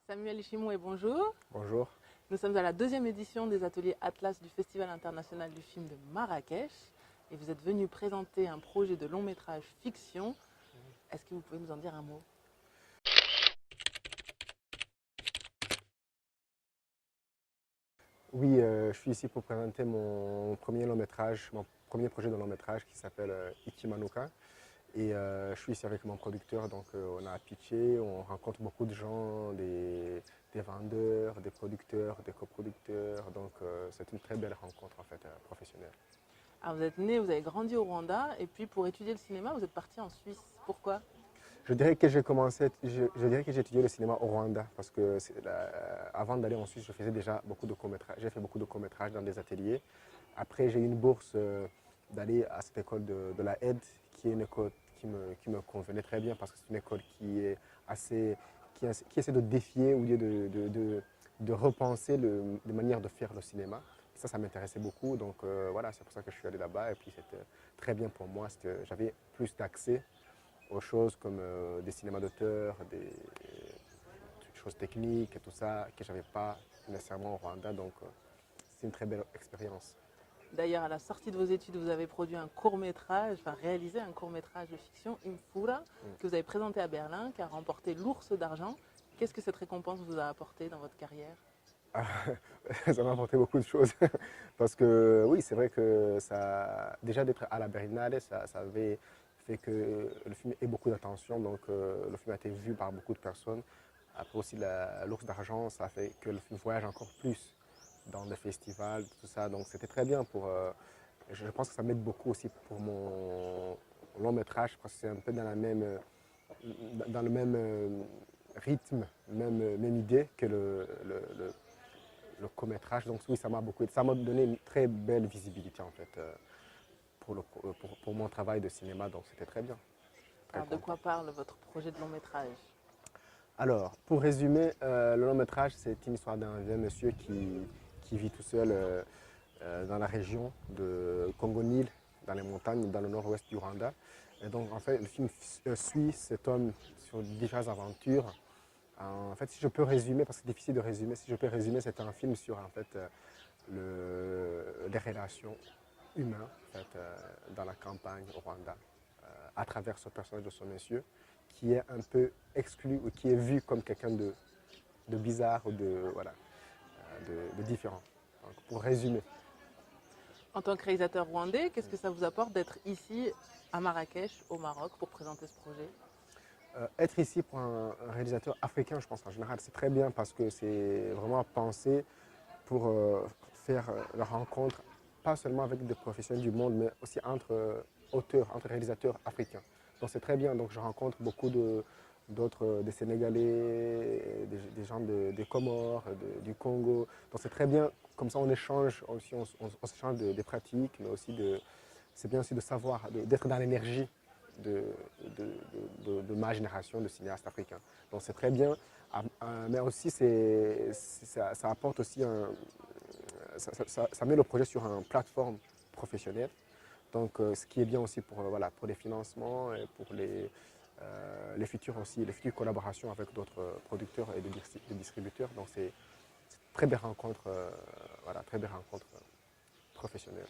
Samuel Ishimoué, bonjour. Bonjour. Nous sommes à la deuxième édition des ateliers Atlas du Festival international du film de Marrakech et vous êtes venu présenter un projet de long métrage fiction. Est-ce que vous pouvez nous en dire un mot? Oui, je suis ici pour présenter mon premier long métrage, mon premier projet de long métrage qui s'appelle Ikimanuka. Et je suis ici avec mon producteur, donc on a pitché, on rencontre beaucoup de gens, des vendeurs, des producteurs, des coproducteurs. Donc c'est une très belle rencontre en fait professionnelle. Alors vous êtes né, vous avez grandi au Rwanda et puis pour étudier le cinéma, vous êtes parti en Suisse. Pourquoi? Je dirais que j'ai commencé, je dirais que j'ai étudié le cinéma au Rwanda parce que avant d'aller en Suisse, je faisais déjà beaucoup de courts-métrages. J'ai fait beaucoup de courts-métrages dans des ateliers. Après, j'ai eu une bourse d'aller à cette école de la aide, qui est une école qui me convenait très bien parce que c'est une école qui est assez, qui essaie de défier ou de repenser les manières de faire le cinéma. Ça m'intéressait beaucoup. Donc voilà, c'est pour ça que je suis allé là-bas. Et puis c'était très bien pour moi parce que j'avais plus d'accès aux choses comme des cinémas d'auteur, des choses techniques et tout ça que je n'avais pas nécessairement au Rwanda. Donc c'est une très belle expérience. D'ailleurs, à la sortie de vos études, vous avez produit un court-métrage, enfin réalisé un court-métrage de fiction, Imfura, que vous avez présenté à Berlin, qui a remporté l'Ours d'argent. Qu'est-ce que cette récompense vous a apporté dans votre carrière? Ah, ça m'a apporté beaucoup de choses. Parce que oui, c'est vrai que ça, déjà d'être à la Berlinale, ça avait fait que le film ait beaucoup d'attention. Donc le film a été vu par beaucoup de personnes. Après aussi, l'Ours d'argent, ça a fait que le film voyage encore plus dans des festivals, tout ça. Donc c'était très bien pour. Je pense que ça m'aide beaucoup aussi pour mon long métrage, parce que c'est un peu dans le même rythme, même idée que le court-métrage. Donc oui, ça m'a beaucoup aidé. Ça m'a donné une très belle visibilité en fait pour mon travail de cinéma. Donc c'était très bien, très Alors de content. quoi parle votre projet de long métrage? Alors, pour résumer, le long métrage, c'est une histoire d'un vieux monsieur qui vit tout seul dans la région de Congo-Nil, dans les montagnes, dans le nord-ouest du Rwanda. Et donc, en fait, le film suit cet homme sur diverses aventures. En fait, si je peux résumer, parce que c'est difficile de résumer, si je peux résumer, c'est un film sur en fait, les relations humaines en fait, dans la campagne au Rwanda, à travers ce personnage de ce monsieur qui est un peu exclu ou qui est vu comme quelqu'un de bizarre ou voilà, de différent. Donc, pour résumer, En tant que réalisateur rwandais, qu'est-ce que ça vous apporte d'être ici à Marrakech, au Maroc, pour présenter ce projet? être ici pour un réalisateur africain, je pense en général, c'est très bien parce que c'est vraiment pensé pour faire la rencontre, pas seulement avec des professionnels du monde, mais aussi entre auteurs, entre réalisateurs africains. Donc c'est très bien. Donc je rencontre beaucoup d'autres, des Sénégalais, des gens des Comores, du Congo. Donc c'est très bien. Comme ça, on échange aussi, on s'échange des pratiques, mais aussi c'est bien aussi de savoir, d'être dans l'énergie de, de ma génération de cinéastes africains. Donc c'est très bien. Mais aussi, ça apporte aussi ça met le projet sur une plateforme professionnelle. Donc, ce qui est bien aussi pour, voilà, pour les financements et pour les futures aussi, les futures collaborations avec d'autres producteurs et de distributeurs. Donc, c'est une très belle rencontre, voilà, très belle rencontre professionnelle.